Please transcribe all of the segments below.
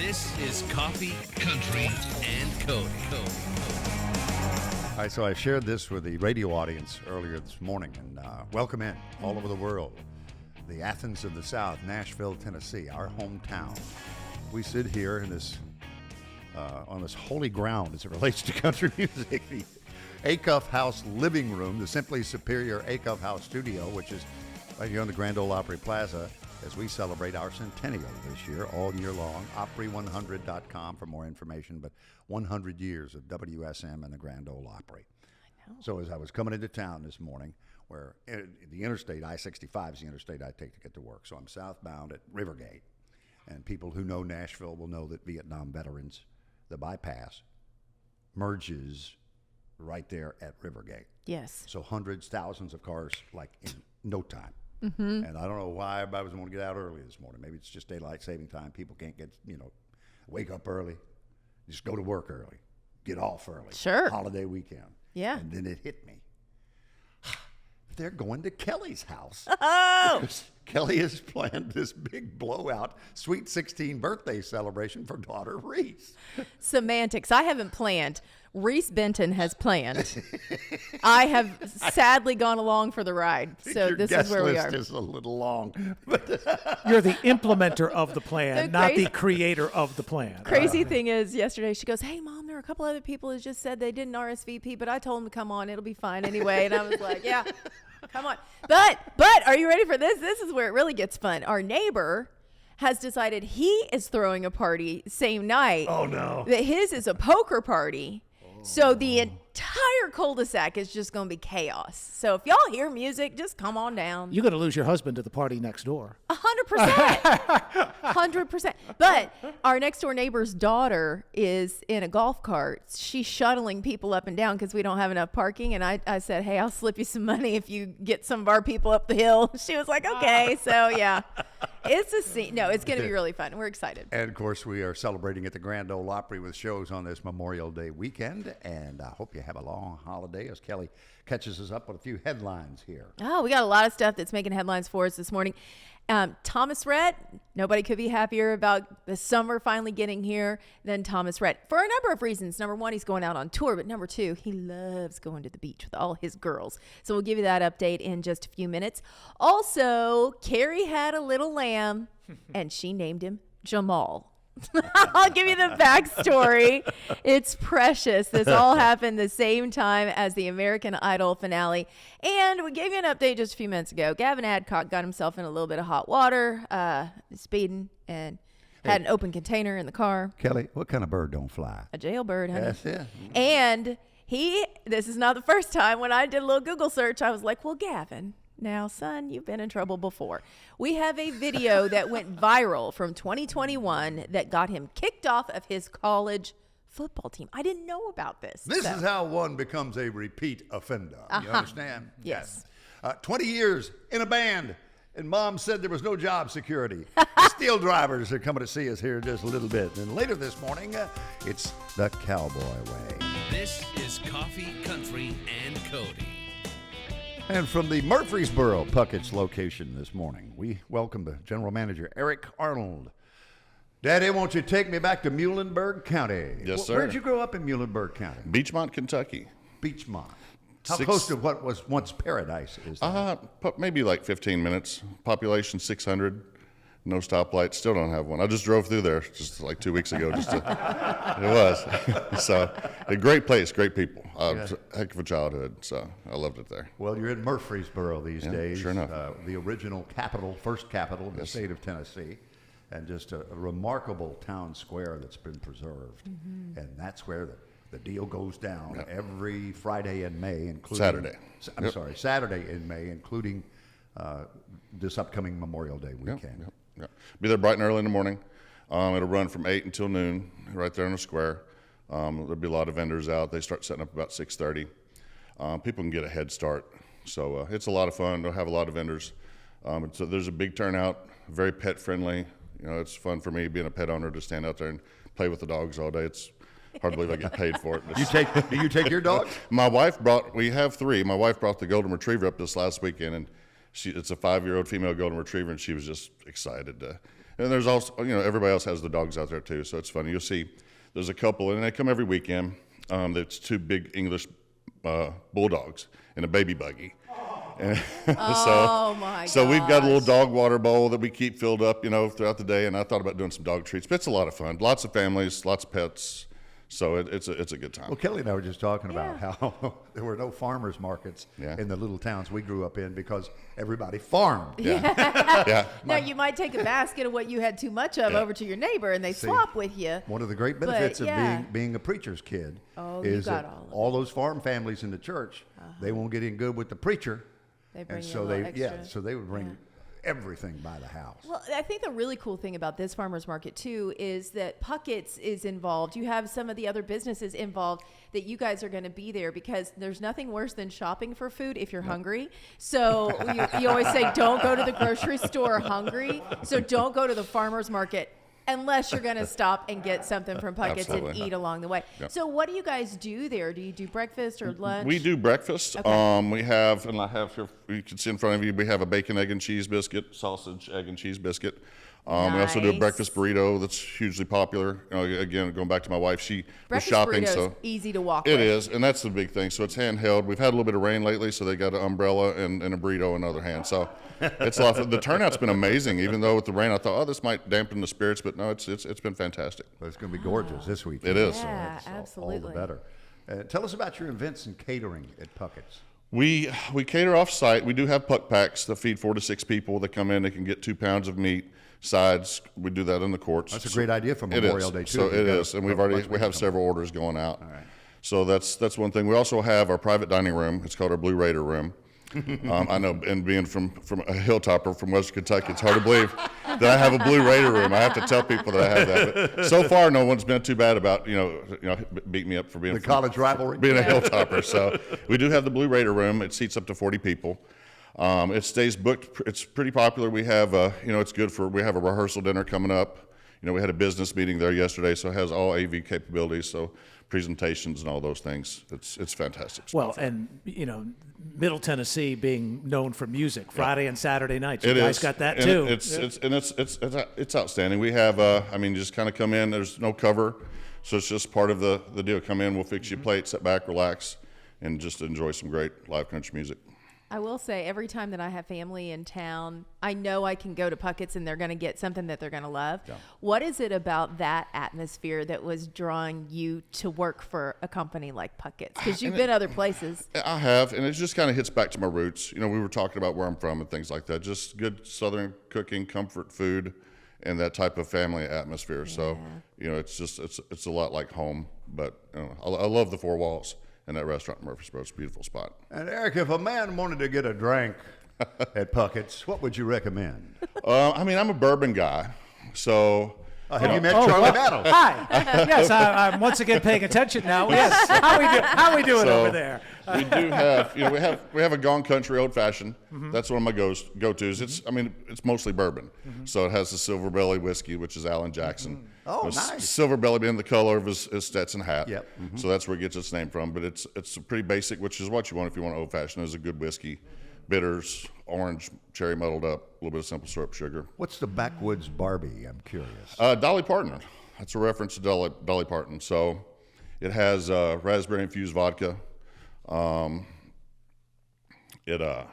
This is Coffee, Country, and Cody. All right, so I shared this with the radio audience earlier this morning, and welcome in all over the world. The Athens of the South, Nashville, Tennessee, our hometown. We sit here in this on this holy ground as it relates to country music, the Acuff House living room, the Simply Superior Acuff House studio, which is right here on the Grand Ole Opry Plaza, as we celebrate our centennial this year, all year long. Opry100.com for more information, but 100 years of WSM and the Grand Ole Opry. I know. So as I was coming into town this morning, where the interstate, I-65 is the interstate I take to get to work, so I'm southbound at Rivergate, and people who know Nashville will know that Vietnam veterans, the bypass, merges right there at Rivergate. Yes. So hundreds, thousands of cars, like in no time. Mm-hmm. And I don't know why everybody was going to get out early this morning. Maybe it's just daylight saving time. People can't get, wake up early, just go to work early, get off early. Sure. Holiday weekend. Yeah. And then it hit me. They're going to Kelly's house. Oh! Because Kelly has planned this big blowout Sweet 16 birthday celebration for daughter Reese. Semantics. I haven't planned. Reese Benton has planned. I have sadly gone along for the ride. So this is where we are. Your guest list is a little long. You're the implementer of the plan, not the creator of the plan. Crazy thing is, yesterday she goes, "Hey, Mom, there are a couple other people who just said they didn't RSVP, but I told them to come on. It'll be fine anyway." And I was like, "Yeah, come on." But are you ready for this? This is where it really gets fun. Our neighbor has decided he is throwing a party same night. Oh, no. That his is a poker party. So the entire cul-de-sac is just going to be chaos. So if y'all hear music, just come on down. You're going to lose your husband to the party next door. 100%. 100%. But our next door neighbor's daughter is in a golf cart. She's shuttling people up and down because we don't have enough parking. And I said, "Hey, I'll slip you some money if you get some of our people up the hill." She was like, "Okay." So yeah, it's a scene. No, it's going to be really fun. We're excited. And of course, we are celebrating at the Grand Ole Opry with shows on this Memorial Day weekend. And I hope you have a long holiday as Kelly catches us up with a few headlines here. Oh, we got a lot of stuff that's making headlines for us this morning. Thomas Rhett, nobody could be happier about the summer finally getting here than Thomas Rhett for a number of reasons. Number one, he's going out on tour, but number two, he loves going to the beach with all his girls. So we'll give you that update in just a few minutes. Also, Carrie had a little lamb, and she named him Jamal. I'll give you the backstory. It's precious. This all happened the same time as the American Idol finale. And we gave you an update just a few minutes ago. Gavin Adcock got himself in a little bit of hot water, speeding, and had an open container in the car. Kelly, what kind of bird don't fly? A jailbird, honey. That's it. And this is not the first time. When I did a little Google search, I was like, "Well, Gavin, now, son, you've been in trouble before." We have a video that went viral from 2021 that got him kicked off of his college football team. I didn't know about this. This is how one becomes a repeat offender. You understand? Yes. 20 years in a band, and Mom said there was no job security. The Steeldrivers are coming to see us here in just a little bit. And later this morning, it's the Cowboy Way. This is Coffee, Country, and Cody. And from the Murfreesboro Pucketts location this morning, we welcome the General Manager, Eric Arnold. Daddy, won't you take me back to Muhlenberg County? Yes, sir. Where'd you grow up in Muhlenberg County? Beachmont, Kentucky. Beachmont. How close to what was once Paradise is that? Maybe like 15 minutes. Population 600. No stoplights. Still don't have one. I just drove through there just like 2 weeks ago. It was. So, a great place, great people. Heck of a childhood. So, I loved it there. Well, you're in Murfreesboro these days. Sure enough. The original capital, first capital of the state of Tennessee. And just a remarkable town square that's been preserved. Mm-hmm. And that's where the deal goes down every Friday in May, including Saturday in May, including this upcoming Memorial Day weekend. Be there bright and early in the morning. It'll run from 8 until noon, right there in the square. There'll be a lot of vendors out. They start setting up about 6:30. People can get a head start, so it's a lot of fun. They'll have a lot of vendors. So there's a big turnout, very pet friendly. It's fun for me being a pet owner to stand out there and play with the dogs all day. It's hard to believe I get paid for it. Do you take your dog? My wife we have 3. My wife brought the Golden Retriever up this last weekend, and it's a 5-year-old female Golden Retriever, and she was just excited to And there's also, everybody else has the dogs out there too, so it's funny. You'll see there's a couple, and they come every weekend. That's 2 big English bulldogs in a baby buggy. And so we've got a little dog water bowl that we keep filled up, throughout the day. And I thought about doing some dog treats, but it's a lot of fun. Lots of families, lots of pets. So it's a good time. Well, Kelly and I were just talking about how there were no farmers markets in the little towns we grew up in because everybody farmed. Yeah. Now, you might take a basket of what you had too much of over to your neighbor, and they swap with you. One of the great benefits of being a preacher's kid is that all those farm families in the church, they won't get in good with the preacher. They bring and you so a little extra. so they would bring everything by the house. Well, I think the really cool thing about this farmers market too is that Pucketts is involved. You have some of the other businesses involved that you guys are going to be there because there's nothing worse than shopping for food if you're hungry. So you always say don't go to the grocery store hungry. So don't go to the farmers market unless you're going to stop and get something from Pucketts and eat along the way. Yep. So what do you guys do there? Do you do breakfast or lunch? We do breakfast. Okay. We have, and I have here, you can see in front of you, we have a bacon, egg, and cheese biscuit, sausage, egg, and cheese biscuit. Nice. We also do a breakfast burrito that's hugely popular. Again, going back to my wife, she was shopping. So easy to walk with. It is, and that's the big thing. So it's handheld. We've had a little bit of rain lately, so they got an umbrella and a burrito in the other hand. So it's a lot of, the turnout's been amazing, even though with the rain I thought, this might dampen the spirits, but no, it's been fantastic. Well, it's going to be gorgeous this weekend. It is. Yeah, so absolutely. All the better. Tell us about your events and catering at Pucketts. We cater off-site. We do have puck packs that feed 4 to 6 people that come in. They can get 2 pounds of meat, sides. We do that in the courts. That's a great idea for Memorial Day, too. So it is, and we have several orders going out. All right. So that's one thing. We also have our private dining room. It's called our Blue Raider room. I know, and being from a hilltopper from Western Kentucky, it's hard to believe that I have a Blue Raider room. I have to tell people that I have that. But so far, no one's been too bad about beat me up for being the college rivalry, being a hilltopper. So we do have the Blue Raider room. It seats up to 40 people. It stays booked. It's pretty popular. We have it's good for. We have a rehearsal dinner coming up. We had a business meeting there yesterday, so it has all AV capabilities. So presentations and all those things. It's fantastic. Well, and Middle Tennessee being known for music, Friday and Saturday nights. You guys got that and too. It's outstanding. We have just kind of come in. There's no cover, so it's just part of the deal. Come in, we'll fix you a plate, sit back, relax, and just enjoy some great live country music. I will say every time that I have family in town, I know I can go to Pucketts and they're going to get something that they're going to love. Yeah. What is it about that atmosphere that was drawing you to work for a company like Pucketts? Because you've been other places. I have, and it just kind of hits back to my roots. We were talking about where I'm from and things like that. Just good Southern cooking, comfort food, and that type of family atmosphere. Yeah. So, it's a lot like home, but I love the 4 walls. And that restaurant in Murfreesboro, it's a beautiful spot. And Eric, if a man wanted to get a drink at Pucketts, what would you recommend? I'm a bourbon guy, so. Have you met Charlie Battle? Hi. Yes, I'm once again paying attention now. Yes. How we doing over there? We do have, we have a Gone Country Old Fashioned. Mm-hmm. That's one of my go-tos. It's mostly bourbon. Mm-hmm. So it has the Silver Belly whiskey, which is Alan Jackson. Mm-hmm. Oh, nice. Silver Belly being the color of his Stetson hat. Yep. Mm-hmm. So that's where it gets its name from. But it's pretty basic, which is what you want if you want Old Fashioned. Is a good whiskey. Bitters, orange, cherry muddled up, a little bit of simple syrup sugar. What's the Backwoods Barbie? I'm curious. Dolly Parton. That's a reference to Dolly Parton. So it has raspberry infused vodka. It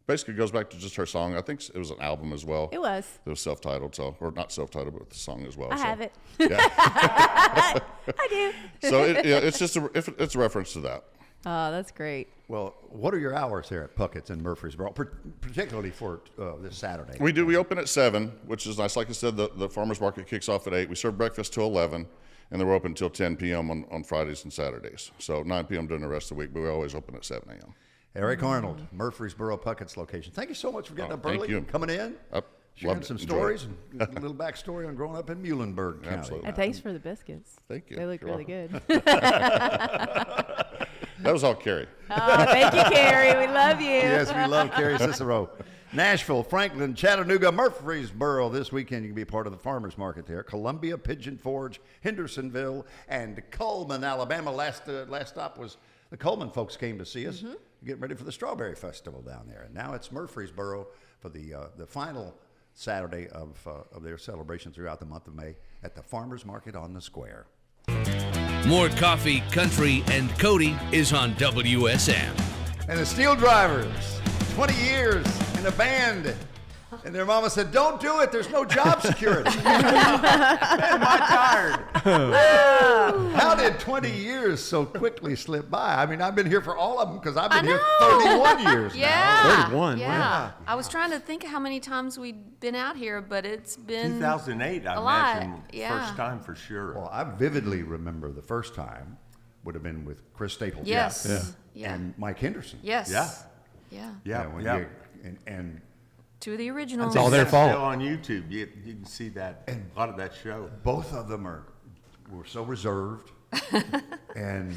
basically goes back to just her song. I think it was an album as well. It was. It was self-titled, or not self-titled, but the song as well. I have it. Yeah. I do. So it's just it's a reference to that. Oh, that's great. Well, what are your hours here at Pucketts in Murfreesboro, particularly for this Saturday? We open at 7, which is nice. Like I said, the farmers market kicks off at 8. We serve breakfast till 11, and then we're open until 10 p.m. on Fridays and Saturdays. So 9 p.m. during the rest of the week, but we always open at 7 a.m. Eric Arnold, Murfreesboro Pucketts location. Thank you so much for getting up early and coming in. Sharing some stories and a little backstory on growing up in Muhlenberg County. Absolutely. And thanks for the biscuits. Thank you. They look really good. That was all Carrie. Oh, thank you, Carrie. We love you. Yes, we love Carrie Cicero. Nashville, Franklin, Chattanooga, Murfreesboro. This weekend you can be part of the farmers market there. Columbia, Pigeon Forge, Hendersonville, and Cullman, Alabama. Last stop was the Cullman folks came to see us. Getting ready for the Strawberry Festival down there. And now it's Murfreesboro for the final Saturday of their celebration throughout the month of May at the Farmers Market on the Square. More Coffee, Country, and Cody is on WSM. And the Steeldrivers, 20 years in a band. And their mama said, don't do it. There's no job security. Man, am I tired. How did 20 years so quickly slip by? I mean, I've been here for all of them because I've been here 31 years Yeah. 31, Yeah. wow. I was trying to think how many times we'd been out here, but it's been 2008, I a lot. imagine, Yeah. first time for sure. Well, I vividly remember the first time would have been with Chris Stapleton. Yes. Yeah. And Mike Henderson. Yes. Yeah. Yeah. Yeah, when yeah. and Two of the originals. all their That's fault. Still on YouTube, you can see that, a lot of that show. both of them were so reserved. And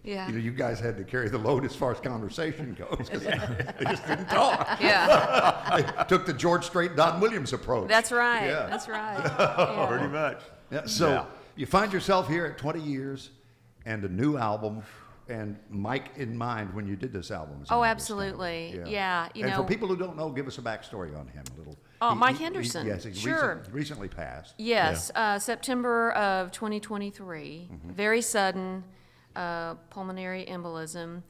Yeah. you guys had to carry the load as far as conversation goes. 'Cause they just didn't talk. Yeah. They took the George Strait, Don Williams approach. That's right. Yeah. That's right. Yeah. Pretty much. Yeah, so Yeah. you find yourself here at 20 years and a new album, and Mike in mind when you did this album. as a Oh, member of absolutely. Steeldrivers. Yeah, you and know- for people who don't know, give us a backstory on him a little. Oh, Mike Henderson. Yes, he Sure. recently passed. Yes, September of 2023. Very sudden pulmonary embolism.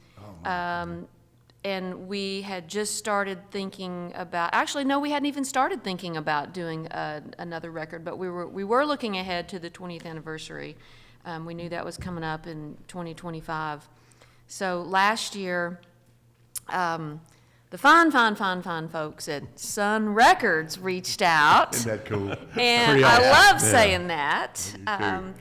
And we had just started thinking about, actually, no, we hadn't even started thinking about doing another record, but we were looking ahead to the 20th anniversary. We knew that was coming up in 2025. So last year, the fine folks at Sun Records reached out. Isn't that cool? And I love saying that.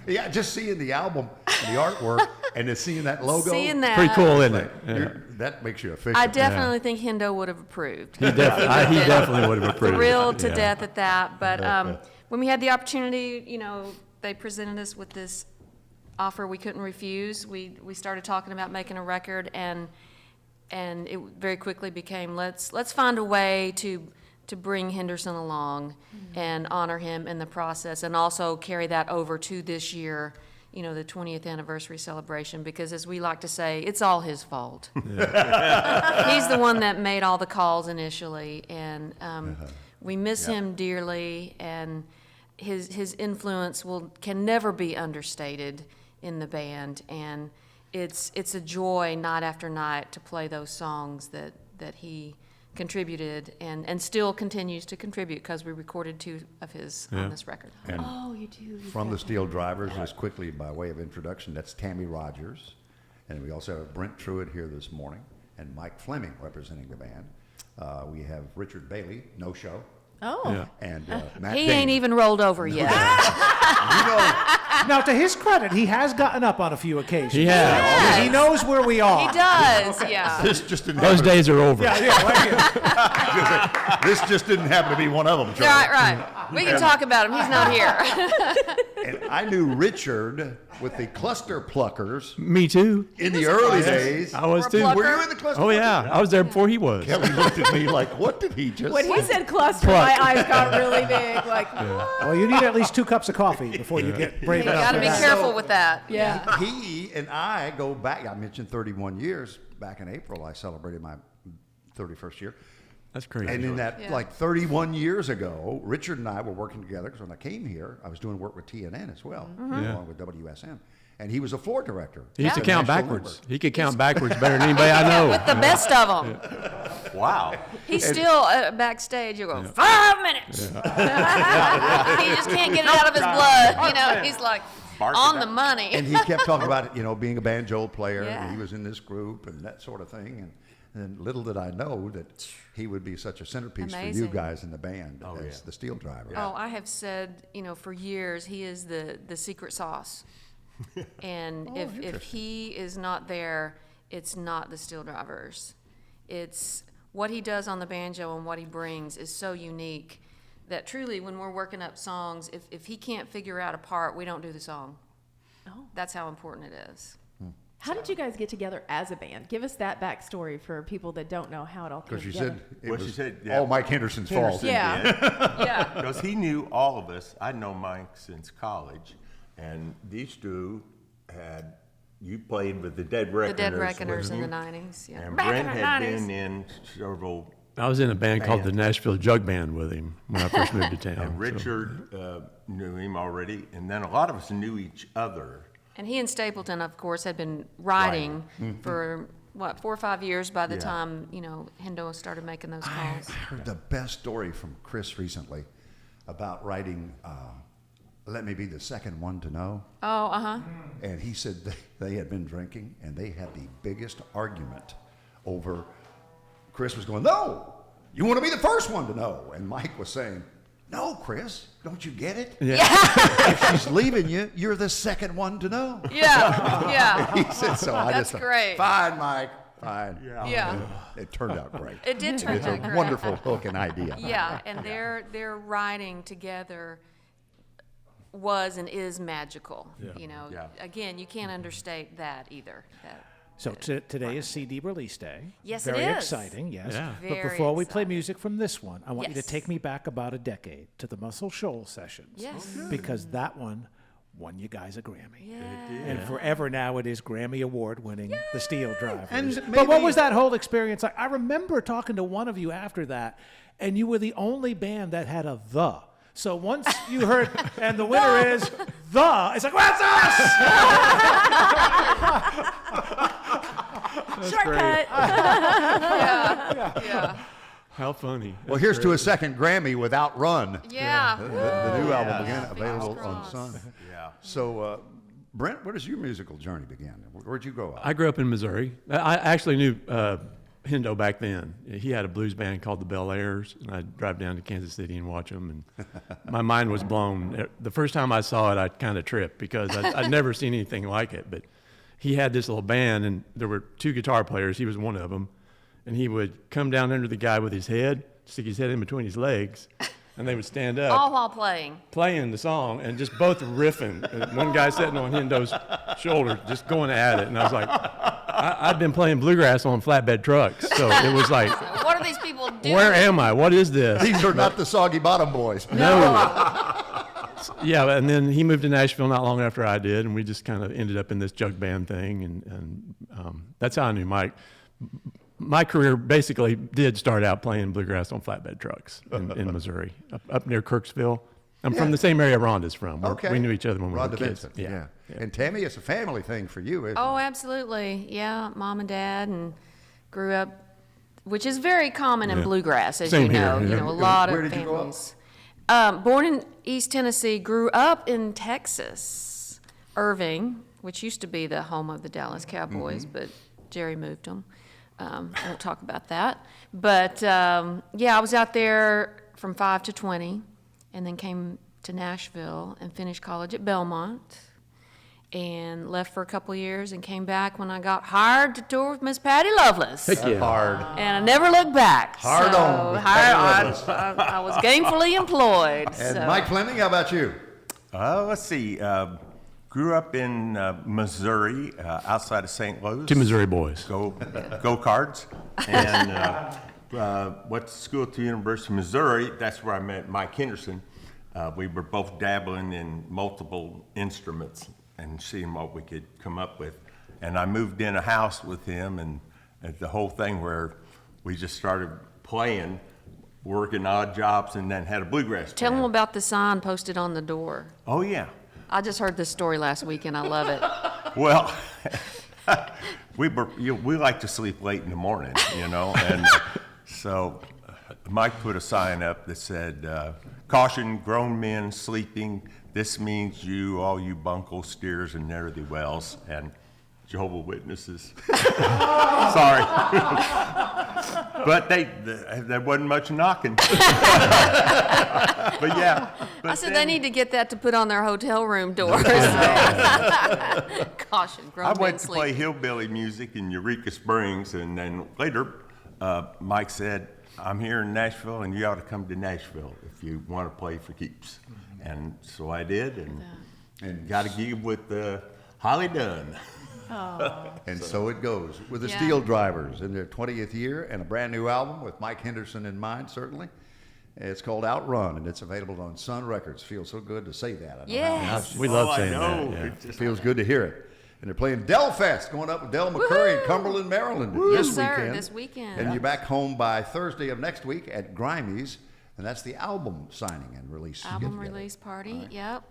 Yeah, just seeing the album and the artwork and then seeing that logo. Seeing that. Pretty cool, isn't it? That makes you official. I definitely think Hendo would have approved. He definitely would have approved. Thrilled to death at that. But when we had the opportunity, they presented us with this offer we couldn't refuse. We started talking about making a record, and it very quickly became let's find a way to bring Henderson along and honor him in the process, and also carry that over to this year, the 20th anniversary celebration, because as we like to say, it's all his fault. He's the one that made all the calls initially, and we miss him dearly, and his influence can never be understated in the band, and it's a joy night after night to play those songs that he contributed and still continues to contribute, because we recorded 2 of his on this record. And Oh, you do. from the Steeldrivers, just quickly by way of introduction, that's Tammy Rogers. And we also have Brent Truitt here this morning and Mike Fleming representing the band. We have Richard Bailey, no show. Oh. And Matt He Dane. ain't even rolled over yet. Now, to his credit, he has gotten up on a few occasions. He has. Yes. He knows where we are. He does, yeah. This just didn't Those happen. days are over. This just didn't happen to be one of them, Charlie. Right. We can talk about him. He's not here. And I knew Richard with the Cluster Pluckers Me too. in the early days. I was Or a too. plucker. Were you in the Cluster Oh Pluckers? yeah, I was there before he was. Kelly looked at me like, what did he just When say? he said cluster, my eyes got really big. Like, Well, you need at least 2 cups of coffee before you get brave You enough gotta for be that. careful with that. yeah. He and I go back, I mentioned 31 years. Back in April, I celebrated my 31st year. That's crazy. And in that, Yeah. like 31 years ago, Richard and I were working together, because when I came here, I was doing work with TNN as well, along with WSM. And he was a floor director. he used to at count National backwards. Number. He could count backwards better than anybody I know. The best of them. Wow. He's still backstage. You go 5 minutes. he just can't get it out of his blood. He's like Bark on it the out. money. And he kept talking about, being a banjo player, Yeah. and he was in this group and that sort of thing. And little did I know that he would be such a centerpiece for you Amazing. guys in the band as yeah. the Steeldrivers. Oh, I have said, for years, he is the secret sauce. And if he is not there, it's not the Steeldrivers. It's what he does on the banjo, and what he brings is so unique that truly, when we're working up songs, if he can't figure out a part, we don't do the song. Oh. That's how important it is. How did you guys get together as a band? Give us that backstory for people that don't know how it all came Because you together. said it Well, she was said, yeah. all Mike Henderson's fault. Henderson Yeah. Yeah. Because he knew all of us. I'd known Mike since college, and these 2 you played with the Dead The Reckoners. Dead Reckoners wasn't in the you? 90s. Yeah. And Back Brent in the had 90s. been in several I was in a band called the Nashville Jug Band with him when I first moved to town. And Richard knew him already, and then a lot of us knew each other. And he and Stapleton, of course, had been writing for, 4 or 5 years by the time, Hendo started making those calls. I heard the best story from Chris recently about writing Let Me Be the Second One to Know. Oh, uh-huh. And he said they had been drinking, and they had the biggest argument over, Chris was going, no, you want to be the first one to know. And Mike was saying, no, Chris, don't you get it? Yeah. If she's leaving you, you're the second one to know. Yeah. He said so. That's great. Fine, Mike, fine. Yeah. It turned out great. It did turn It's out a great. wonderful hook and idea. Yeah, and their writing together was and is magical. Yeah. Again, you can't understate that either. So today is CD release day. Yes, it Very is. exciting, yes. Yeah. But Very before we play exciting. music from this one, I want you to Yes. take me back about a decade to the Muscle Shoals sessions. Yes. Because that one won you guys a Grammy. Yeah. And forever now it is Grammy Award winning, the Steeldrivers. And But what maybe- was that whole experience like? I remember talking to one of you after that, and you were the only band that had a "the." So once you heard, and the winner is "the," it's like, well, that's us! Shortcut. Yeah. How funny. Well, here's to a second Grammy without Run. Yeah. The new album again, Fingers available on crossed. Sun. Yeah. So, Brent, where does your musical journey begin? Where'd you grow up? I grew up in Missouri. I actually knew Hendo back then. He had a blues band called the Bel Airs, and I'd drive down to Kansas City and watch them. And my mind was blown. The first time I saw it, I kind of tripped because I'd never seen anything like it. But he had this little band, and there were 2 guitar players. He was one of them. And he would come down under the guy with his head, stick his head in between his legs, and they would stand up. All while playing. Playing the song and just both riffing. And one guy sitting on Hendo's shoulder, just going at it. And I was like, I'd been playing bluegrass on flatbed trucks. So it was like, What are these people doing? where am I? What is this? These are not the Soggy Bottom Boys. No. Yeah, and then he moved to Nashville not long after I did, and we just kind of ended up in this jug band thing. And that's how I knew Mike. My career basically did start out playing bluegrass on flatbed trucks in Missouri, up near Kirksville. I'm from the same area Rhonda's from. We knew each other when we were Rhonda kids. Vincent, yeah. And Tammy, it's a family thing for you, isn't Oh, it? absolutely. Yeah, mom and dad, and grew up, which is very common in bluegrass, as Same you know. here, You yeah. know, a lot Where of did you grow up? families. Born in East Tennessee, grew up in Texas, Irving, which used to be the home of the Dallas Cowboys, but Jerry moved them. I won't talk about that. But yeah, I was out there from 5 to 20, and then came to Nashville and finished college at Belmont, and left for a couple years and came back when I got hired to tour with Miss Patty Loveless. Heck yeah. Hard. And I never looked back. Hard so on, Miss I was gainfully employed. And so. Mike Fleming, how about you? Let's see. Grew up in Missouri, outside of St. Louis. 2 Missouri boys. Go Cards. And went to school at the University of Missouri. That's where I met Mike Henderson. We were both dabbling in multiple instruments and seeing what we could come up with. And I moved in a house with him, and the whole thing where we just started playing, working odd jobs, and then had a bluegrass Tell band. them about the sign posted on the door. Oh, yeah. I just heard this story last week and I love it. Well, we like to sleep late in the morning, and so Mike put a sign up that said, "Caution, grown men sleeping. This means you, all you bunkle steers and ne'er-do-wells, and Jehovah's Witnesses." Sorry, but there wasn't much knocking. But yeah. I said they need to get that to put on their hotel room doors. Caution, grown I men went to play sleeping. hillbilly music in Eureka Springs, and then later, Mike said, "I'm here in Nashville, and you ought to come to Nashville if you want to play for keeps." And so I did, and got a gig with Holly Dunn. And so it goes with the Yeah. Steeldrivers in their 20th year and a brand new album with Mike Henderson in mind, certainly. It's called Outrun, and it's available on Sun Records. Feels so good to say that. I know how Yes. We love I saying know. that. Yeah. It just- Feels good to hear it. And they're playing Del Fest, going up with Del McCurry in Cumberland, Maryland Yes, this sir, weekend. this weekend. And you're back home by Thursday of next week at Grimey's, and that's the album signing and release. Album get-together. release party, yep.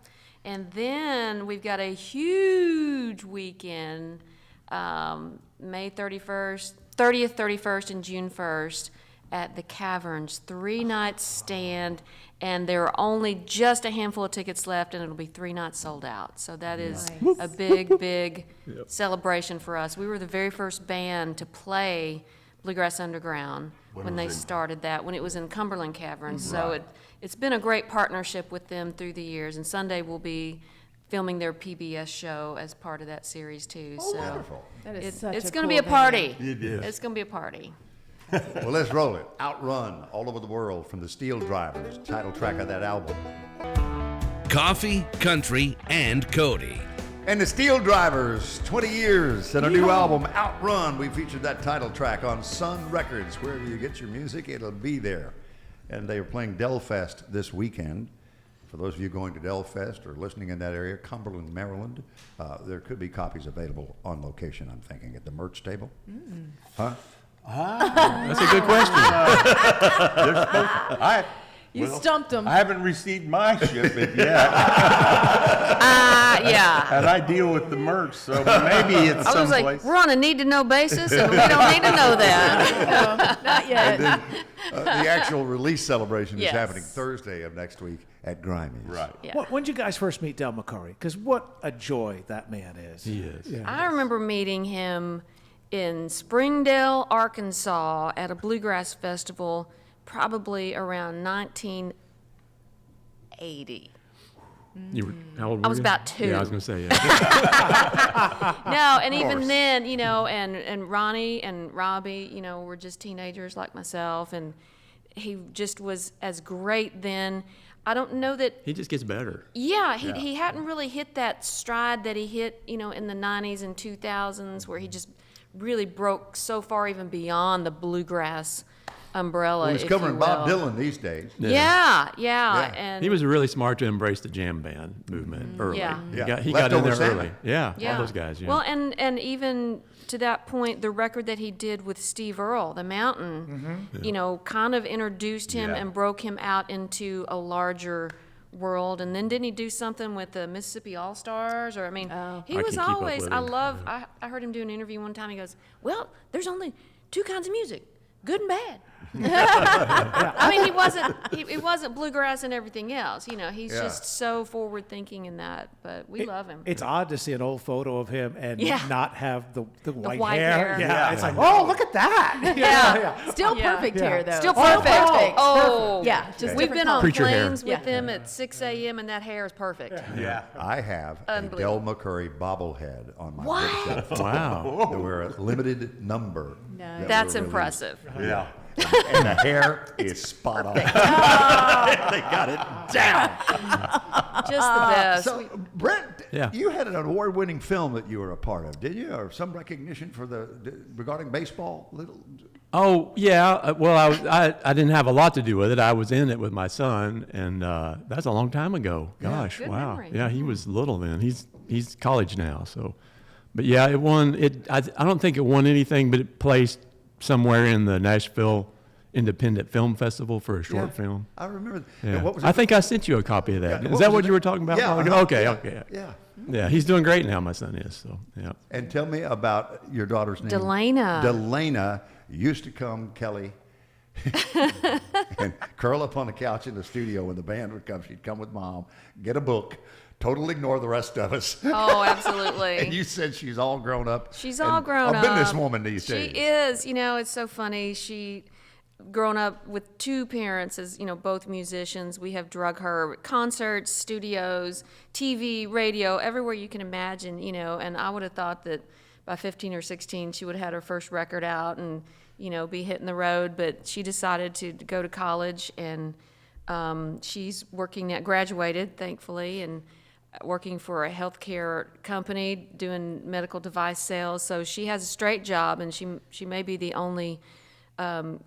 And then we've got a huge weekend, May 30th, 31st, and June 1st at the Caverns, 3-night stand, and there are only just a handful of tickets left, and it'll be 3 nights sold out. So that is a big celebration for us. We were the very first band to play Bluegrass Underground when they started that, when it was in Cumberland Caverns. So it's been a great partnership with them through the years, and Sunday we'll be filming their PBS show as part of that series too. Oh, so wonderful. That is it's such a going to cool be a party. It is. It's going to be a party. Well, let's roll it. Outrun all over the world from the Steeldrivers, title track of that album. Coffee, country, and Cody. And the Steeldrivers, 20 years and a new album, Outrun. We featured that title track on Sun Records. Wherever you get your music, it'll be there. And they are playing Del Fest this weekend. For those of you going to Del Fest or listening in that area, Cumberland, Maryland, there could be copies available on location, I'm thinking, at the merch table. Huh? That's a good question. You stumped them. I haven't received my shipment yet, Yeah. and I deal with the merch, so maybe it's I was someplace. like, we're on a need-to-know basis, and we don't need to know that. Not yet. And then the actual release celebration is Yes. happening Thursday of next week at Grimey's. Right. Yeah. When did you guys first meet Del McCurry? Because what a joy that man is. He is. Yeah. I remember meeting him in Springdale, Arkansas, at a bluegrass festival, probably around 1980. You were, how old were I was you? about 2. Yeah, I was going to say, yeah. No, and even then, and Ronnie and Robbie, were just teenagers like myself, and he just was as great then. I don't know that. He just gets better. Yeah, he hadn't really hit that stride that he hit, in the 90s and 2000s, where he just really broke so far even beyond the bluegrass umbrella. Well, he's if covering you Bob will. Dylan these days. Yeah, and He was really smart to embrace the jam band movement early. Yeah. He got in there Leftover early. Santa. Yeah, yeah. all those guys. Yeah. Well, and even to that point, the record that he did with Steve Earle, The Mountain, kind of introduced him Yeah. and broke him out into a larger world. And then didn't he do something with the Mississippi All Stars? Or he I was can't keep up always. with I him. love. I heard him do an interview one time. He goes, "Well, there's only 2 kinds of music, good and bad." He wasn't bluegrass and everything else. He's Yeah. just so forward thinking in that. But we love him. It's odd to see an old photo of him and Yeah. not have the white, white hair. hair. Yeah. It's like, oh, look at that. Yeah. Still Yeah. perfect Yeah. hair, though. Still Still perfect. Oh, Yeah, just We've different been on colors. Preacher hair. planes with Yeah. them at 6 a.m. and that hair is perfect. Yeah. I have a Del Unbelievable. McCurry bobblehead on my What? bookshelf. Wow. There were a limited number. Nice. that That's were released. impressive. Yeah. And the hair is spot on. They got it down. Just the best. So, Brent, Yeah. you had an award-winning film that you were a part of, did you? Or some recognition for regarding baseball? Oh yeah, well I didn't have a lot to do with it. I was in it with my son, and that's a long time ago. Gosh, Good wow. memory. Yeah, he was little then. He's college now. So, but yeah, it won. I don't think it won anything, but it placed somewhere in the Nashville Independent Film Festival for a short film. I remember. Yeah. What was it? I think I sent you a copy of that. Yeah, Is that was what it? you were talking about? Yeah, a while ago? uh-huh. Okay. Yeah. Okay. Yeah. Yeah, he's doing great now. My son is. So yeah. And tell me about your daughter's name. Delana. Delana used to come, Kelly, and curl up on the couch in the studio when the band would come. She'd come with Mom, get a book, totally ignore the rest of us. Oh, absolutely. And you said she's all grown up. She's all and grown a up. businesswoman these days. She is. It's so funny. She grown up with 2 parents as, both musicians. We have drug her concerts, studios, TV, radio, everywhere you can imagine, and I would have thought that by 15 or 16 she would have had her first record out and, be hitting the road, but she decided to go to college, and she's working graduated, thankfully, and working for a healthcare company doing medical device sales. So she has a straight job, and she may be the only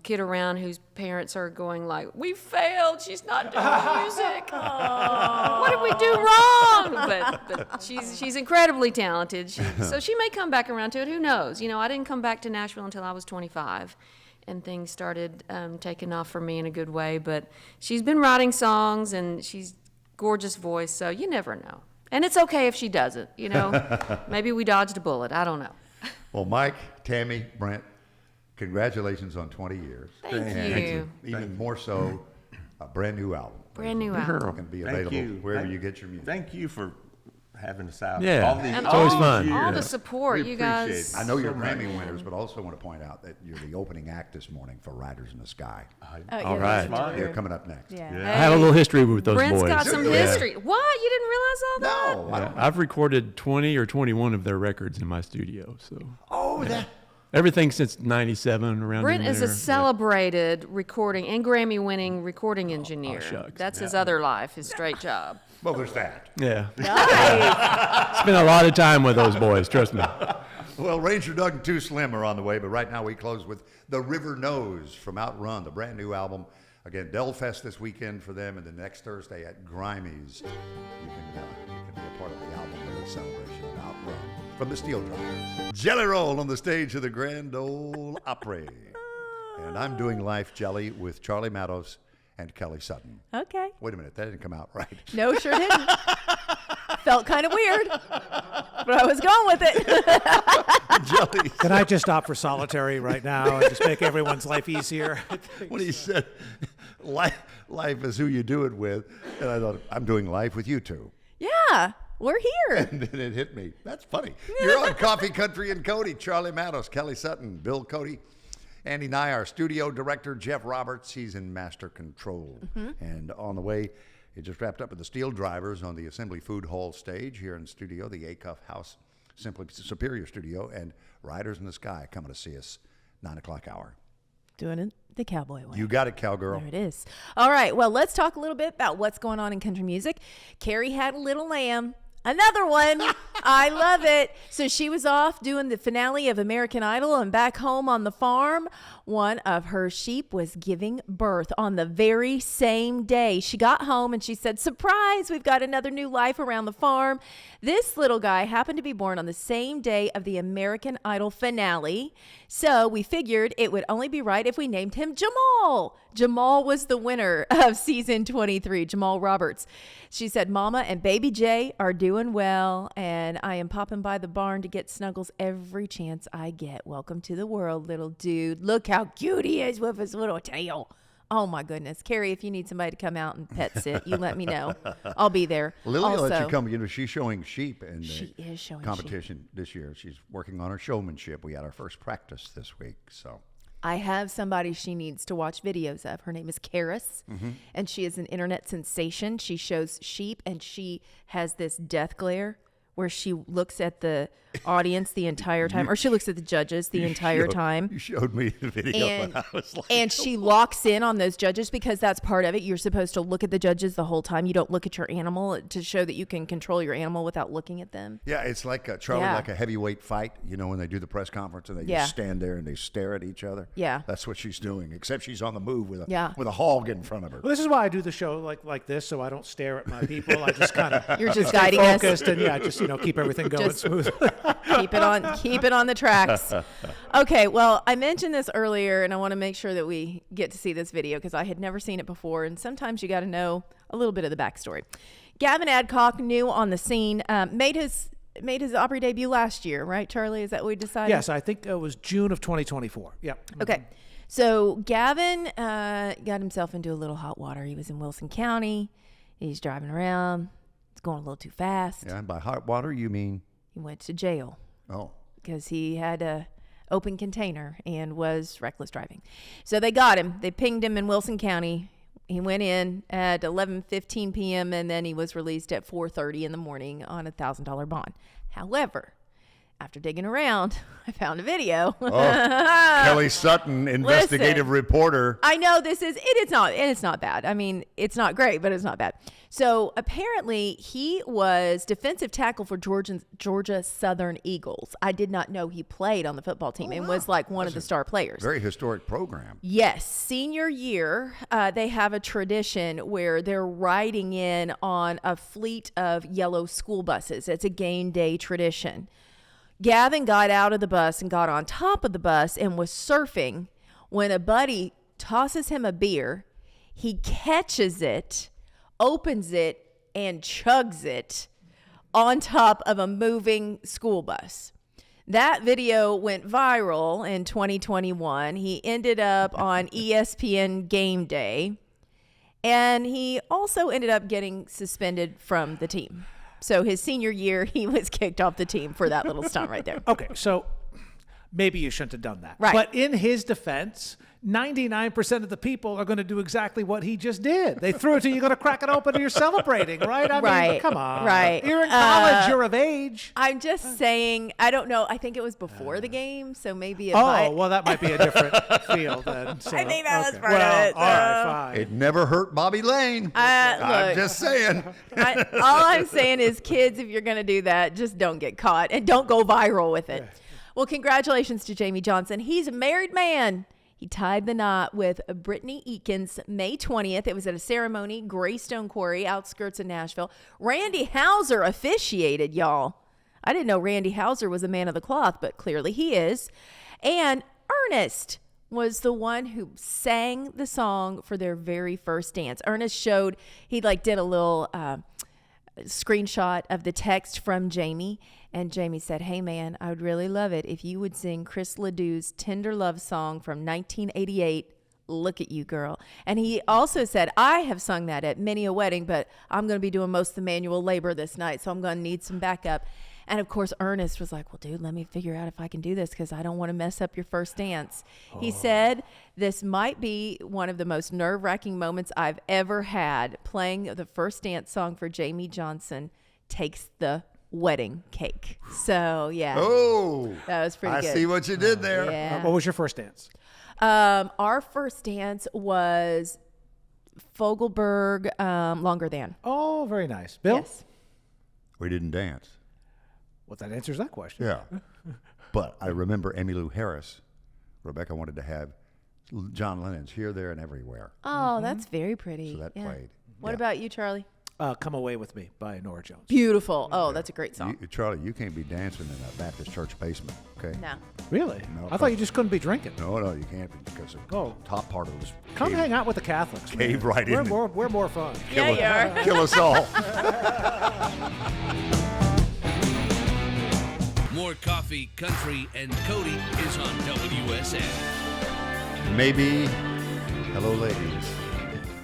kid around whose parents are going like, "We failed. She's not doing music. What did we do wrong?" But she's incredibly talented. So she may come back around to it. Who knows? You know, I didn't come back to Nashville until I was 25, and things started taking off for me in a good way. But she's been writing songs, and she's gorgeous voice. So you never know. And it's okay if she doesn't. You know, maybe we dodged a bullet. I don't know. Well, Mike, Tammy, Brent, congratulations on 20 years. Thank you. Even more so, a brand new album. Brand new album. It's going to be available wherever you get your music. Thank you for having us out. Yeah, And it's always all- fun. All the years. support, We you appreciate guys. it. I know you're So much. Grammy winners, but also want to point out that you're the opening act this morning for Riders in the Sky. Oh, yeah, All that's right. true. They're coming up next. Yeah. I have a little history with those Brent's boys. got some Yeah. history. What? You didn't realize all that? No, I don't. I've recorded 20 or 21 of their records in my studio. So Oh, that. everything since '97 around. Brent in is a there. celebrated recording and Grammy-winning recording engineer. shucks. That's his other life, his straight job. Well, there's that. Yeah. Nice. Spent a lot of time with those boys. Trust me. Well, Ranger Doug and Too Slim are on the way, but right now we close with The River Knows from Outrun, the brand new album. Again, Delfest this weekend for them, and the next Thursday at Grimey's. You can be a part of the album release celebration of Outrun from the Steeldrivers. Jelly Roll on the stage of the Grand Ole Opry. And I'm doing Life Jelly with Charlie Matos and Kelly Sutton. Okay. Wait a minute, that didn't come out right. No, sure didn't. Felt kind of weird, but I was going with it. Jelly. Can I just opt for solitary right now and just make everyone's life easier? When he said, life is who you do it with, and I thought, I'm doing life with you two. Yeah, we're here. And then it hit me. That's funny. You're on Coffee Country and Cody. Charlie Matos, Kelly Sutton, Bill Cody, Andy Nye, our studio director, Jeff Roberts. He's in master control. And on the way, he just wrapped up with the Steeldrivers on the Assembly Food Hall stage here in the studio, the Acuff House, Simply Superior Studio, and Riders in the Sky coming to see us 9 o'clock hour. Doing it the cowboy way. You got it, cowgirl. There it is. All right. Well, let's talk a little bit about what's going on in country music. Carrie had a little lamb. Another one. I love it. So she was off doing the finale of American Idol, and back home on the farm, one of her sheep was giving birth on the very same day. She got home and she said, "Surprise, we've got another new life around the farm." This little guy happened to be born on the same day of the American Idol finale. So we figured it would only be right if we named him Jamal. Jamal was the winner of season 23, Jamal Roberts. She said, "Mama and baby Jay are doing well, and I am popping by the barn to get snuggles every chance I get. Welcome to the world, little dude. Look how cute he is with his little tail." Oh my goodness. Carrie, if you need somebody to come out and pet sit, you let me know. I'll be there. Lily will let you Also, come. You know, she's showing sheep in She the is showing competition this year. She's working on her showmanship. We had our first practice this week, so I have somebody she needs to watch videos of. Her name is Karis, and she is an internet sensation. She shows sheep, and she has this death glare where she looks at the audience the entire time, or she looks at the judges the entire time. You showed me the video, And, and I was like, and she locks in on those judges because that's part of it. You're supposed to look at the judges the whole time. You don't look at your animal to show that you can control your animal without looking at them. yeah, it's like Charlie, Yeah. like a heavyweight fight. You know, when they do the press conference and they Yeah. just stand there and they stare at each other. Yeah. That's what she's doing. Except she's on the move with a Yeah. hog in front of her. Well, this is why I do the show like this, so I don't stare at my people. I just kind of You're just guiding us. focused and just keep everything going Just- smoothly. Keep it on the tracks. Okay, well, I mentioned this earlier, and I want to make sure that we get to see this video because I had never seen it before, and sometimes you got to know a little bit of the backstory. Gavin Adcock, new on the scene, made his Opry debut last year, right, Charlie? Is that what we decided? Yes, I think it was June of 2024. Yep. Okay. So Gavin got himself into a little hot water. He was in Wilson County. He's driving around. It's going a little too fast. Yeah, and by hot water, you mean, He went to jail oh, because he had a open container and was reckless driving. So they got him. They pinged him in Wilson County. He went in at 11:15 p.m. and then he was released at 4:30 in the morning on a $1,000 bond. However, After digging around, I found a video. Kelly Sutton, investigative reporter. I know it's not bad. I mean, it's not great, but it's not bad. So apparently he was defensive tackle for Georgia Southern Eagles. I did not know he played on the football team and was like one of the star players. Very historic program. Yes. Senior year, they have a tradition where they're riding in on a fleet of yellow school buses. It's a game day tradition. Gavin got out of the bus and got on top of the bus and was surfing when a buddy tosses him a beer. He catches it, opens it, and chugs it on top of a moving school bus. That video went viral in 2021. He ended up on ESPN Game Day, and he also ended up getting suspended from the team. So his senior year, he was kicked off the team for that little stunt right there. Okay, so maybe you shouldn't have done that. Right. But in his defense, 99% of the people are going to do exactly what he just did. They threw it to you, you're going to crack it open, and you're celebrating, right? I mean, come on. Right. You're in college, you're of age. I'm just saying, I don't know. I think it was before the game, so maybe it well, that might be a different field then. So, I think that was part of it. All right, fine. It never hurt Bobby Lane. I'm just saying. All I'm saying is, kids, if you're going to do that, just don't get caught and don't go viral with it. Well, congratulations to Jamie Johnson. He's a married man. He tied the knot with Brittany Eakins May 20th. It was at a ceremony, Greystone Quarry, outskirts of Nashville. Randy Hauser officiated, y'all. I didn't know Randy Hauser was a man of the cloth, but clearly he is. And Ernest was the one who sang the song for their very first dance. Ernest showed, he did a little screenshot of the text from Jamie, and Jamie said, "Hey man, I would really love it if you would sing Chris LeDoux's Tender Love song from 1988, Look at You Girl." And he also said, "I have sung that at many a wedding, but I'm going to be doing most of the manual labor this night, so I'm going to need some backup." And of course, Ernest was like, "Well, dude, let me figure out if I can do this because I don't want to mess up your first dance." He said, "This might be one of the most nerve-wracking moments I've ever had. Playing the first dance song for Jamie Johnson takes the wedding cake." So, yeah. Oh, that was pretty good. I see what you did there. Yeah. What was your first dance? Our first dance was Fogelberg, Longer Than. Oh, very nice. Bill? Yes. We didn't dance. Well, that answers that question. Yeah. But I remember Emmylou Harris. Rebecca wanted to have John Lennon's Here, There, and Everywhere. Oh, that's very pretty. So that played. What Yeah. about you, Charlie? Come Away With Me by Norah Jones. Beautiful. Oh, that's a great song. Charlie, you can't be dancing in a Baptist church basement, okay? No. Really? No, I thought you just couldn't be drinking. No, you can't be because the top part of this Come hang out with the Catholics. cave man. right we're in. We're more fun. Yeah, you are. Kill us all. More coffee, country, and Cody is on WSM. Maybe, hello ladies,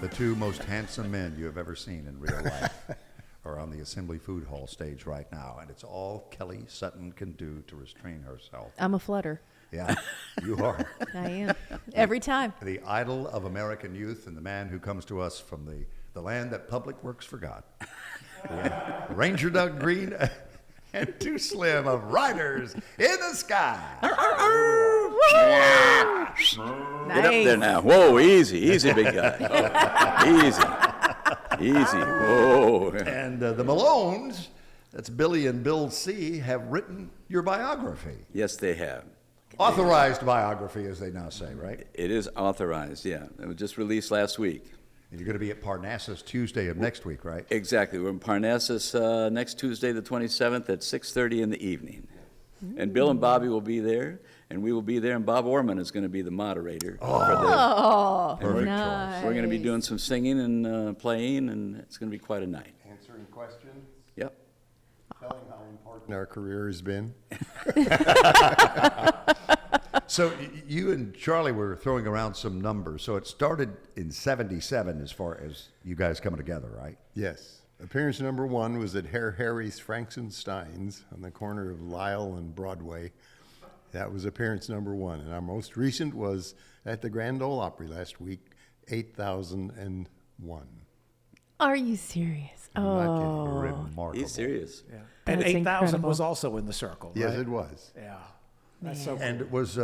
the two most handsome men you have ever seen in real life are on the Assembly Food Hall stage right now, and it's all Kelly Sutton can do to restrain herself. I'm a flutter. Yeah, you are. I am. Every time. The idol of American youth and the man who comes to us from the land that Public Works forgot. Ranger Doug Green and Too Slim of Riders in the Sky. Nice. Get up there now. Whoa, easy, big guy. Easy. Whoa. And the Malones, that's Billy and Bill C., have written your biography. Yes, they have. Authorized biography, as they now say, right? It is authorized, yeah. It was just released last week. And you're going to be at Parnassus Tuesday of next week, right? Exactly. We're in Parnassus next Tuesday, the 27th at 6:30 in the evening. And Bill and Bobby will be there, and we will be there, and Bob Orman is going to be the moderator. Oh, Perfect nice. We're going to be doing some singing and playing, and it's going to be quite a night. Answering questions, Yep. telling how important our career has been. So you and Charlie were throwing around some numbers. So it started in 77 as far as you guys coming together, right? Yes. Appearance number one was at Herr Harry's Frankenstein's on the corner of Lyle and Broadway. That was appearance number one. And our most recent was at the Grand Ole Opry last week, 8001. Are you serious? I'm not kidding. Oh, Remarkable. He's serious. Yeah. And That's 8,000 incredible. was also in the circle, Yes, right? it was. Yeah. That's so cool. And it was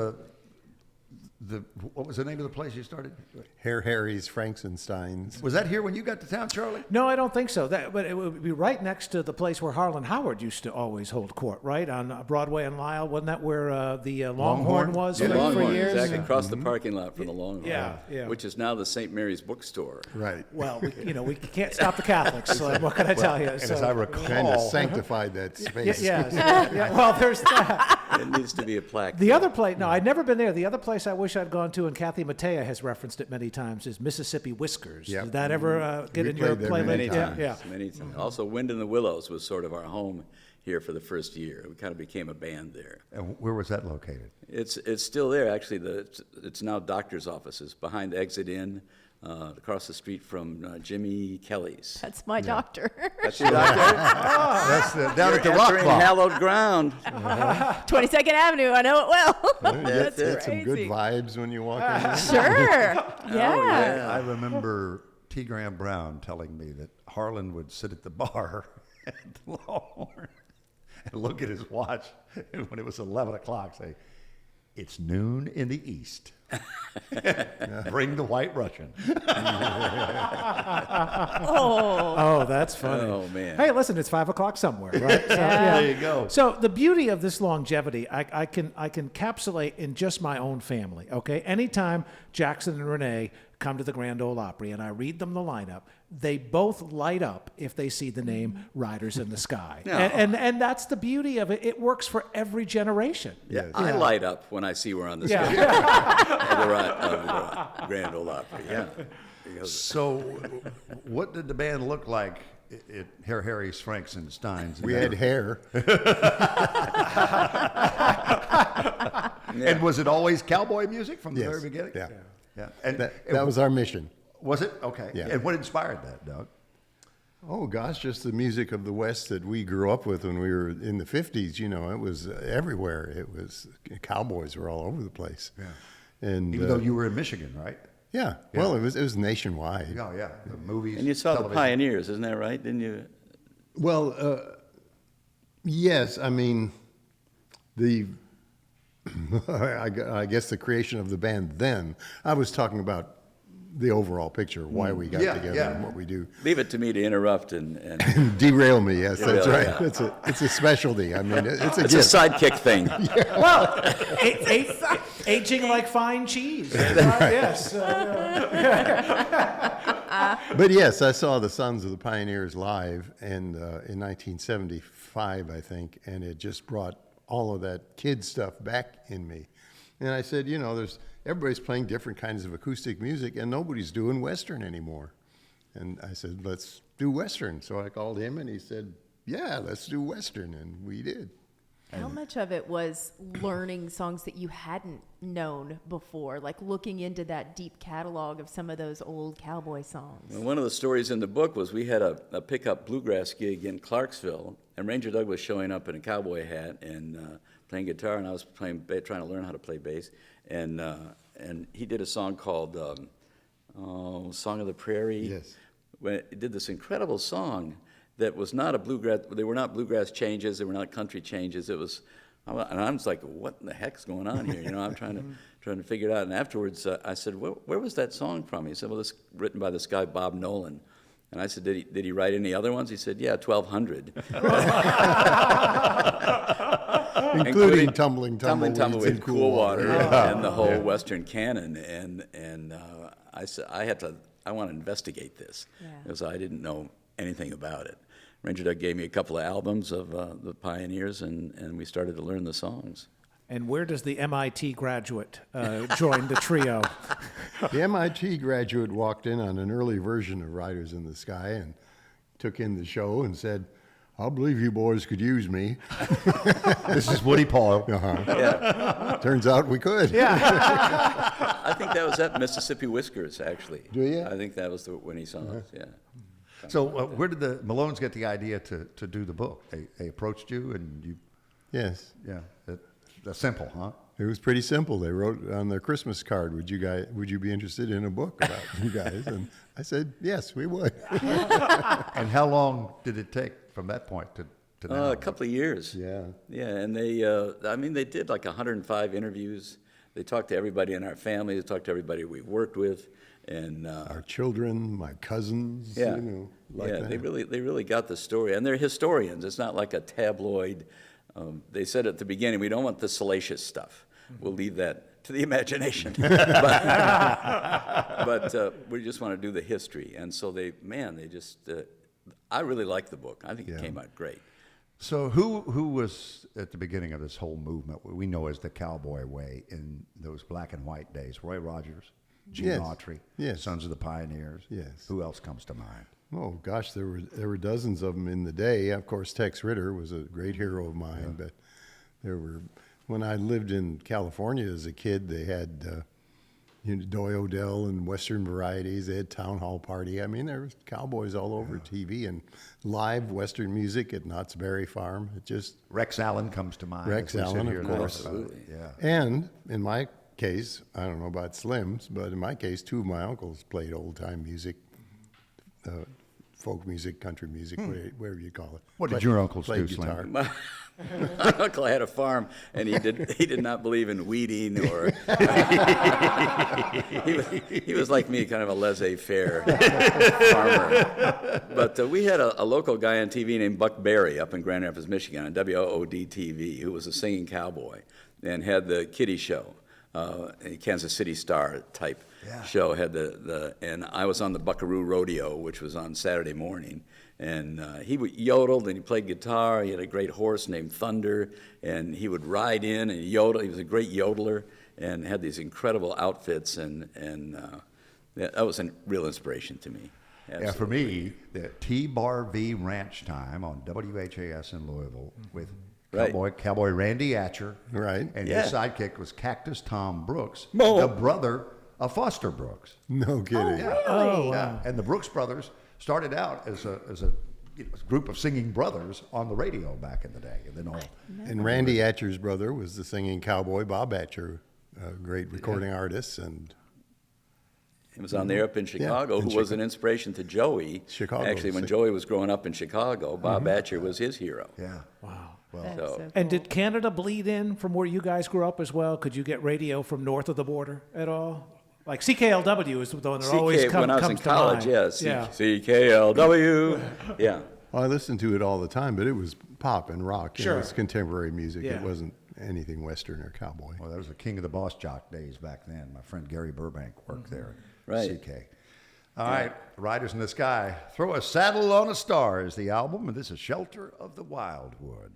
what was the name of the place you started? Herr Harry's Frankenstein's. Was that here when you got to town, Charlie? No, I don't think so. But it would be right next to the place where Harlan Howard used to always hold court, right? On Broadway and Lyle. Wasn't that where the Longhorn was The for Longhorn, years? exactly, across the parking lot from the Longhorn. Yeah. Which is now the St. Mary's Bookstore. Right. Well, we can't stop the Catholics. So what can I tell you? And as I recall, Kind of sanctified that space. Yeah. Well, there's that. It needs to be a plaque. The other place, no, I'd never been there. The other place I wish I'd gone to, and Kathy Mattea has referenced it many times, is Mississippi Whiskers. Yep. Did that ever get We in your played there playlist? many Many Yeah, times, yeah. many times. Also, Wind in the Willows was sort of our home here for the first year. We kind of became a band there. and where was that located? It's still there, actually. It's now doctor's offices behind the exit in, across the street from Jimmy Kelly's. that's my doctor. That's your doctor? That's down at the Rock Entering Bar. hallowed ground. 22nd Avenue. I know it well. You That's get some good crazy. vibes when you walk in there. Sure. Yeah. I remember T. Graham Brown telling me that Harlan would sit at the bar at the Longhorn and look at his watch, and when it was 11 o'clock, say, "It's noon in the east. Bring the White Russian." Oh, that's funny. Oh, man. Hey, listen, it's 5 o'clock somewhere, right? So, yeah. There you go. So the beauty of this longevity, I can encapsulate in just my own family. Okay, anytime Jackson and Renee come to the Grand Ole Opry and I read them the lineup, they both light up if they see the name Riders in the Sky, and that's the beauty of it. It works for every generation. Yeah. I light up when I see we're on the stage Yeah. of the Grand Ole Opry. Yeah. Because So, what did the band look like at Herr Harry's Frankenstein's? We had hair. And was it always cowboy music from the Yes. very beginning? Yeah. Yeah. And That was our mission. was it? Okay. Yeah. And what inspired that, Doug? Oh gosh, just the music of the West that we grew up with when we were in the 50s. You know, it was everywhere. It was cowboys were all over the place. Yeah. And Even though you were in Michigan, right? yeah, well, it was nationwide. Oh, yeah. The movies. and you saw television. the Pioneers, isn't that right? Didn't you? Well, yes. I mean, I guess the creation of the band. Then I was talking about the overall picture, why we got Yeah, together yeah. and what we do. Leave it to me to interrupt and Derail me, yes, that's Derail, right. yeah. It's a specialty. I mean, it's a it's a gift. sidekick thing. Well, aging like fine cheese. Yes. But yes, I saw the Sons of the Pioneers live and in 1975, I think, and it just brought all of that kid stuff back in me. And I said, you know, everybody's playing different kinds of acoustic music, and nobody's doing Western anymore. And I said, let's do Western. So I called him, and he said, yeah, let's do Western, and we did. How much of it was learning songs that you hadn't known before, like looking into that deep catalog of some of those old cowboy songs? Well, one of the stories in the book was we had a pickup bluegrass gig in Clarksville, and Ranger Doug was showing up in a cowboy hat and playing guitar, and I was trying to learn how to play bass, and he did a song called "Song of the Prairie." Yes. When he did this incredible song that was not a bluegrass. They were not bluegrass changes. They were not country changes. It was, and I'm just like, what in the heck's going on here? You know, I'm trying to figure it out. And afterwards, I said, where was that song from? He said, well, it's written by this guy Bob Nolan. And I said, did he write any other ones? He said, yeah, 1,200. Including Tumbling Tumbleweeds Tumbleweeds in Cool Water and the whole Western canon. And I said, I want to investigate this because I didn't know anything about it. Ranger Doug gave me a couple of albums of the Pioneers, and we started to learn the songs. And where does the MIT graduate join the trio? The MIT graduate walked in on an early version of Riders in the Sky and took in the show and said, I believe you boys could use me. This is Woody Paul. Yeah. Turns out we could. I think that was at Mississippi Whiskers, actually. Do you? I think that was when he saw us, yeah. So where did the Malones get the idea to do the book? They approached you and you, Yes. yeah, that's simple, huh? It was pretty simple. They wrote on their Christmas card, "Would you be interested in a book about you guys?" And I said, "Yes, we would." And how long did it take from that point to now? A couple of years. Yeah. Yeah, and they did like 105 interviews. They talked to everybody in our family. They talked to everybody we worked with, and Our children, my cousins, yeah, like yeah, that. they really got the story, and they're historians. It's not like a tabloid. They said at the beginning, we don't want the salacious stuff. We'll leave that to the imagination. but we just want to do the history, and so they just. I really like the book. I think it came out great. So who was at the beginning of this whole movement, what we know as the Cowboy Way, in those black and white days? Roy Rogers, Gene Yes. Autry, Yes. Sons of the Pioneers. Yes. Who else comes to mind? Oh gosh, there were dozens of them in the day. Of course, Tex Ritter was a great hero of mine, but there were, when I lived in California as a kid, they had Doy Odell and Western Varieties. They had Town Hall Party. I mean, there was cowboys all over TV and live Western music at Knott's Berry Farm. It just Rex Allen comes to mind. Rex as we sit Allen, here of and talk course. about it. Absolutely. Yeah. And in my case, I don't know about Slim's, but in my case, two of my uncles played old-time music, folk music, country music, whatever you call it. What did your uncles played do, guitar. Slim? My uncle had a farm, and he did not believe in weeding or. he was like me, kind of a laissez-faire farmer. But we had a local guy on TV named Buck Berry up in Grand Rapids, Michigan, on WOOD-TV, who was a singing cowboy and had the kiddie show, a Kansas City Star type show. Had and I was on the Buckaroo Rodeo, which was on Saturday morning. And he yodeled and he played guitar. He had a great horse named Thunder, and he would ride in and yodel. He was a great yodeler and had these incredible outfits, and that was a real inspiration to me. Yeah, for me, the T-Bar V Ranch Time on WHAS in Louisville with Cowboy Randy Atcher. Right. And his sidekick was Cactus Tom Brooks, the brother of Foster Brooks. No kidding. Oh, Yeah. And the Brooks brothers started out as a group of singing brothers on the radio back in the day. And then And Randy Atcher's brother was the singing cowboy, Bob Atcher, a great recording artist, and He was on there up in Chicago, in who was an inspiration to Joey. Chicago, Actually, when see. Joey was growing up in Chicago, Bob Atcher was his hero. Yeah. Wow. That's So- so And cool. did Canada bleed in from where you guys grew up as well? Could you get radio from north of the border at all? Like CKLW is the one that always when I was in comes to college, mind. CKLW. Yeah. I listened to it all the time, but it was pop and rock. Sure. It was contemporary music. Yeah. It wasn't anything Western or cowboy. Well, that was the King of the Boss Jock days back then. My friend Gary Burbank worked there at Right. CK. All right, Riders in the Sky. Throw a Saddle on a Star is the album, and this is Shelter of the Wildwood.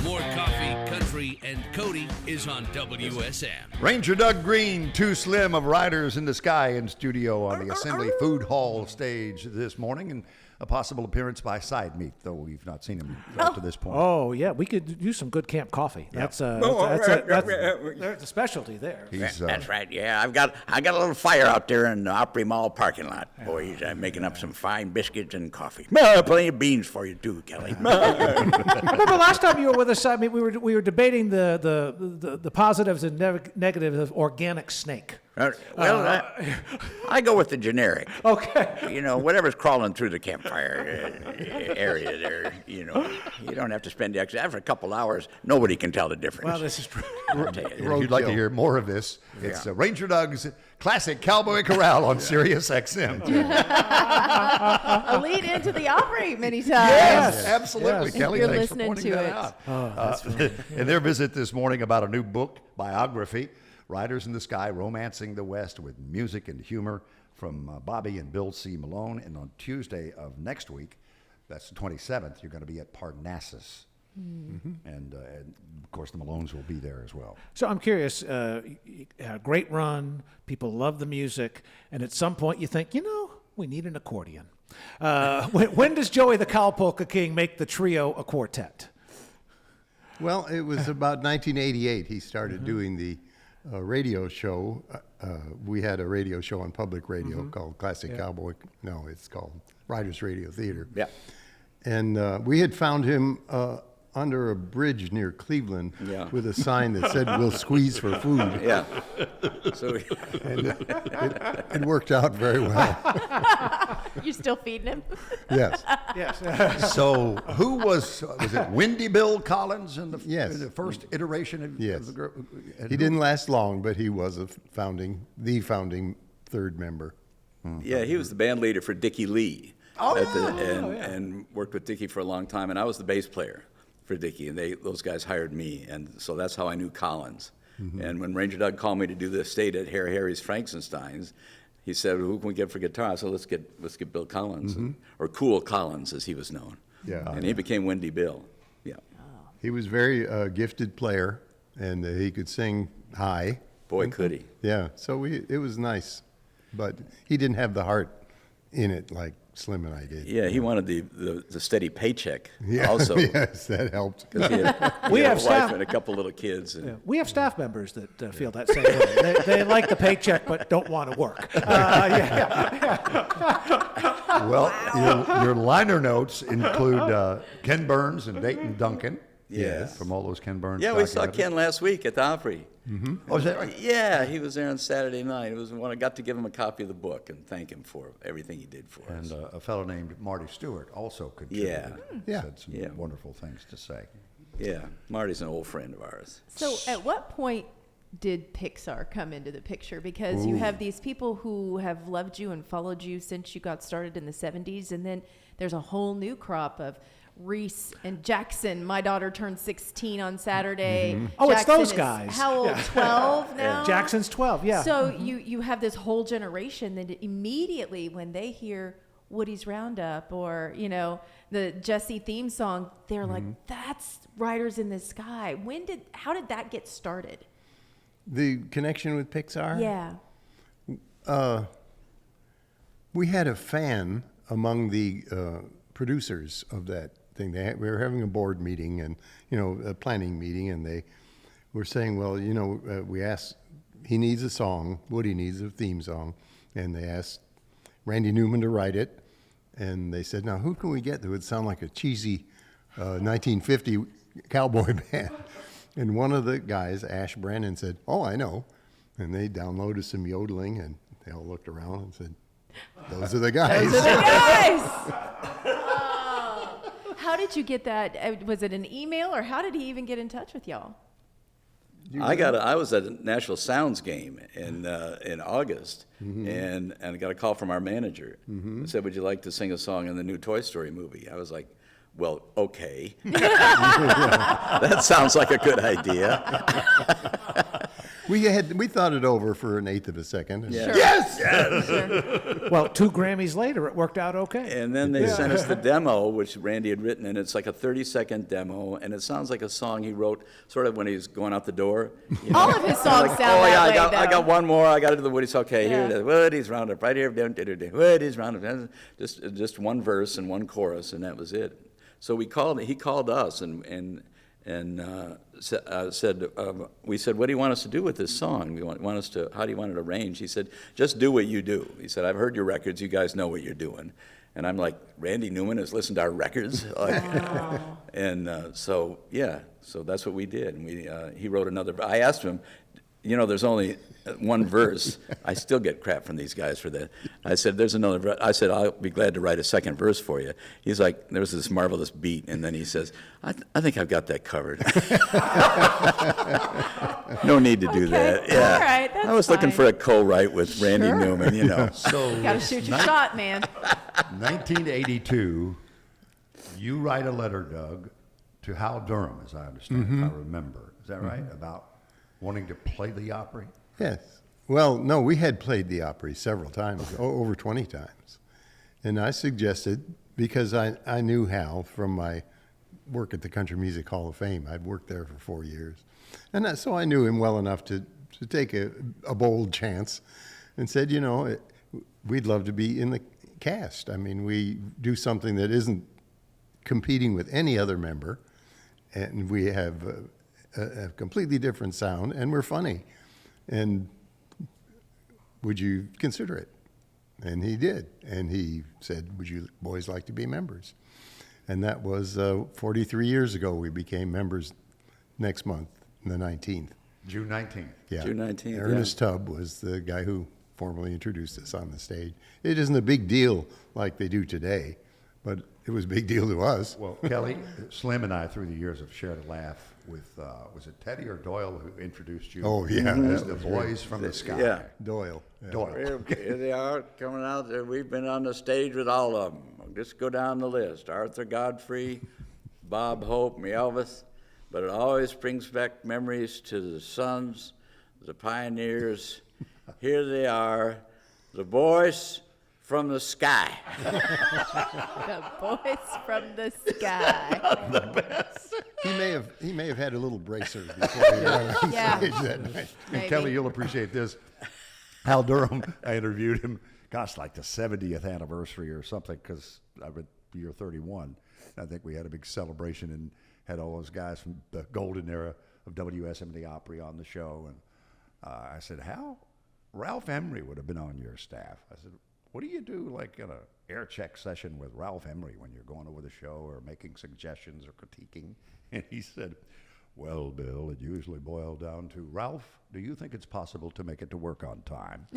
More coffee, country, and Cody is on WSM. Ranger Doug Green, Too Slim of Riders in the Sky in studio on the Assembly Food Hall stage this morning, and a possible appearance by Side Meat, though we've not seen him up to this point. Oh yeah, we could use some good camp coffee. That's a specialty there. He's, That's right. Yeah, I got a little fire out there in the Opry Mall parking lot, boys. I'm making up some fine biscuits and coffee. Plenty of beans for you too, Kelly. I remember last time you were with us. I mean, we were debating the positives and negatives of organic snake. I go with the generic. Okay. You know, whatever's crawling through the campfire area there, you know, you don't have to spend the extra. After a couple hours, nobody can tell the difference. Well, this is true. I'll tell you. if you'd like to hear more of this, it's Ranger Doug's classic Cowboy Corral on Sirius XM. A lead into the Opry many times. Yes, absolutely. Yes. Kelly, You're thanks for listening pointing to that it. out. Oh, And their visit this morning about a new book, biography, Riders in the Sky, Romancing the West with Music and Humor, from Bobby and Bill C. Malone. And on Tuesday of next week, that's the 27th, you're going to be at Parnassus. And of course, the Malones will be there as well. So I'm curious. You had a great run. People love the music, and at some point you think, we need an accordion. When does Joey the Cowpolka King make the trio a quartet? Well, it was about 1988 he started doing the radio show. We had a radio show on public radio called Classic Cowboy. No, it's called Riders Radio Theater. Yeah. And we had found him under a bridge near Cleveland Yeah. with a sign that said, "We'll squeeze for food." Yeah. So And it worked out very well. You're still feeding him? Yes. Yes. So who was it Windy Bill Collins in the, Yes. in the first iteration of, Yes. of the group? And He who- didn't last long, but he was the founding third member. yeah, he was the band leader for Dickie Lee. Oh, And worked with Dickie for a long time, and I was the bass player for Dickie, and those guys hired me, and so that's how I knew Collins. And when Ranger Doug called me to do the estate at Harry's Frankenstein's, he said, "Who can we get for guitar?" So let's get Bill Collins, or Cool Collins as he was known. Yeah. And he became Windy Bill. Yeah. He was very gifted player, and he could sing high. Boy, could he. Yeah, so it was nice, but he didn't have the heart in it like Slim and I did. Yeah, he wanted the steady paycheck Yeah, also. yes, that helped. 'Cause he had, We he had have a staff- wife and a couple little kids. And, Yeah. We have staff members that feel that same way. They like the paycheck but don't want to work. Well, your liner notes include Ken Burns and Dayton Duncan. Yes. From all those Ken Burns. Yeah, we saw documentaries. Ken last week at the Opry. Oh, is that right? Yeah, he was there on Saturday night. It was when I got to give him a copy of the book and thank him for everything he did for us. And a fellow named Marty Stewart also contributed. Yeah. Said some Yeah. wonderful things to say. Yeah, Marty's an old friend of ours. So at what point did Pixar come into the picture? Because you have these people who have loved you and followed you since you got started in the 70s, and then there's a whole new crop of Reese and Jackson. My daughter turned 16 on Saturday. Oh, it's Jackson those is guys. How old? 12 now? Jackson's 12, yeah. So you have this whole generation that immediately when they hear Woody's Roundup or, the Jesse theme song, they're like, that's Riders in the Sky. How did that get started? The connection with Pixar? Yeah. We had a fan among the producers of that thing. We were having a board meeting and, a planning meeting, and they were saying, well, we asked, he needs a song, Woody needs a theme song, and they asked Randy Newman to write it, and they said, now who can we get that would sound like a cheesy 1950 cowboy band? And one of the guys, Ash Brennan, said, oh, I know. And they downloaded some yodeling, and they all looked around and said, those are the guys. Those are the guys! How did you get that? Was it an email, or how did he even get in touch with y'all? I was at a Nashville Sounds game in August, and I got a call from our manager. Who said, would you like to sing a song in the new Toy Story movie? I was like, well, okay. That sounds like a good idea. We thought it over for an eighth of a second. And Yeah. Yes! Well, 2 Grammys later, it worked out okay. And then they sent us the demo, which Randy had written, and it's like a 30-second demo, and it sounds like a song he wrote sort of when he's going out the door. All of his songs sound oh, yeah, that way, I though. got one more. I got to do the Woody's. Okay, here it Yeah. is. Woody's Roundup, right here. Woody's Roundup. Just one verse and one chorus, and that was it. So he called us and said, we said, what do you want us to do with this song? How do you want it arranged? He said, just do what you do. He said, I've heard your records. You guys know what you're doing. And I'm like, Randy Newman has listened to our records? So that's what we did. And he wrote another. I asked him, there's only one verse. I still get crap from these guys for that. I said, there's another verse. I said, I'll be glad to write a second verse for you. He's like, there's this marvelous beat. And then he says, I think I've got that covered. No need to do that. Yeah. All right, that's I was looking fine. for a co-write with Randy Newman, So Got to shoot your shot, man. 1982, you write a letter, Doug, to Hal Durham, as I understand, if I remember. Is that right? About wanting to play the Opry? Yes. Well, no, we had played the Opry several times, over 20 times. And I suggested, because I knew Hal from my work at the Country Music Hall of Fame. I'd worked there for 4 years. And so I knew him well enough to take a bold chance and said, we'd love to be in the cast. I mean, we do something that isn't competing with any other member, and we have a completely different sound, and we're funny. And would you consider it? And he did. And he said, would you boys like to be members? And that was 43 years ago. We became members next month, the 19th. June 19th. Yeah. June 19th, Ernest Tubb was the guy who formally introduced us on the stage. It isn't a big deal like they do today, but it was a big deal to us. Well, Kelly, Slim and I, through the years, have shared a laugh with, was it Teddy or Doyle who introduced you? Oh, yeah. As the boys from the sky. Yeah. Doyle. Yeah. Doyle. Here they are coming out there. We've been on the stage with all of them. Just go down the list. Arthur Godfrey, Bob Hope, me Elvis. But it always brings back memories to the Sons, the Pioneers. Here they are, the boys from the sky. The boys from the sky. The best. He may have had a little bracer before he went on Yeah. stage that night. And Maybe. Kelly, you'll appreciate this. Hal Durham, I interviewed him, gosh, like the 70th anniversary or something, because I was year 31. I think we had a big celebration and had all those guys from the golden era of WSM and the Opry on the show. And I said, Hal, Ralph Emery would have been on your staff. I said, what do you do like in an air check session with Ralph Emery when you're going over the show or making suggestions or critiquing? And he said, well, Bill, it usually boiled down to, Ralph, do you think it's possible to make it to work on time?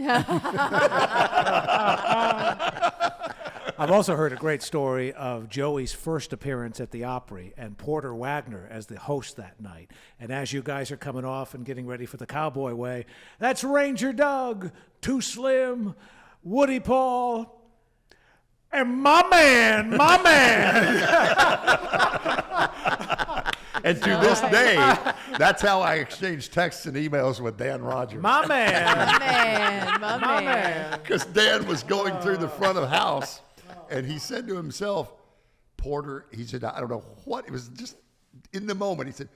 I've also heard a great story of Joey's first appearance at the Opry and Porter Wagner as the host that night. And as you guys are coming off and getting ready for the Cowboy Way, that's Ranger Doug, Too Slim, Woody Paul, and my man. And to this day, that's how I exchange texts and emails with Dan Rogers. My man. My man. Because Dan was going through the front of the house, and he said to himself, Porter, he said, I don't know what, it was just in the moment, he said,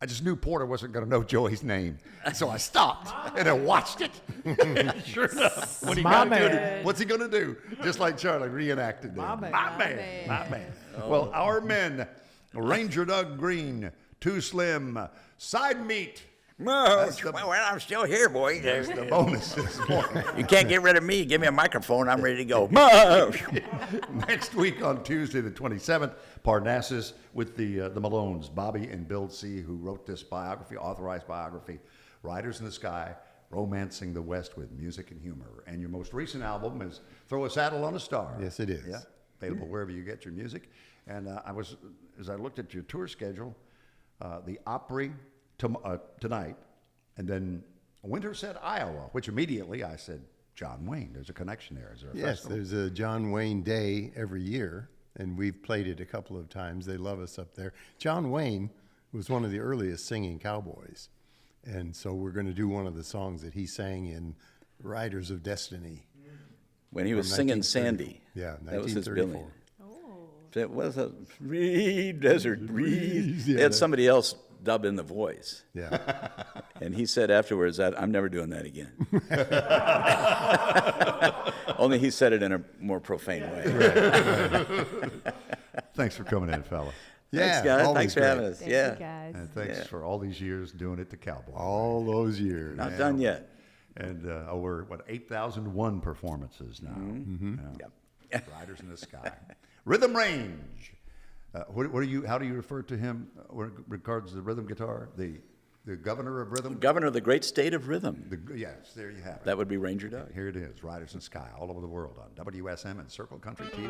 I just knew Porter wasn't going to know Joey's name. So I stopped, and I watched it. Sure enough, when he got to it, what's he going to do? Just like Charlie reenacted there. My man. Well, our men, Ranger Doug Green, Too Slim, Side Meat. Well, I'm still here, boy. That's the bonus this morning. You can't get rid of me. Give me a microphone. I'm ready to go. Next week on Tuesday the 27th, Parnassus with the Malones, Bobby and Bill C., who wrote this biography, authorized biography, Riders in the Sky, Romancing the West with Music and Humor. And your most recent album is Throw a Saddle on a Star. Yes, it is. Yeah, available wherever you get your music. And as I looked at your tour schedule, the Opry tonight, and then Winterset, Iowa, which immediately I said, John Wayne, there's a connection there. Is there a festival? There's a John Wayne Day every year, and we've played it a couple of times. They love us up there. John Wayne was one of the earliest singing cowboys, and so we're going to do one of the songs that he sang in Riders of Destiny. When he was singing 1934. Sandy. Yeah, That was his 1934. billing. It was a breeze, desert breeze. Yeah, They had somebody else dub in the voice. Yeah. And he said afterwards that I'm never doing that again. Only he said it in a more profane way. Thanks for coming in, fella. Thanks, guys. always Thanks for great. having us. Thank Yeah. you guys. And thanks for all these years doing it to Cowboy. All those years. Not done yet. And we're, 8,00001 performances now. Yeah. Riders in the Sky. Rhythm Range. How do you refer to him with regards to the rhythm guitar? The governor of rhythm? Governor of the great state of rhythm. Yes, there you have it. That would be Ranger Doug. Here it is, Riders in the Sky, all over the world on WSM and Circle Country TV.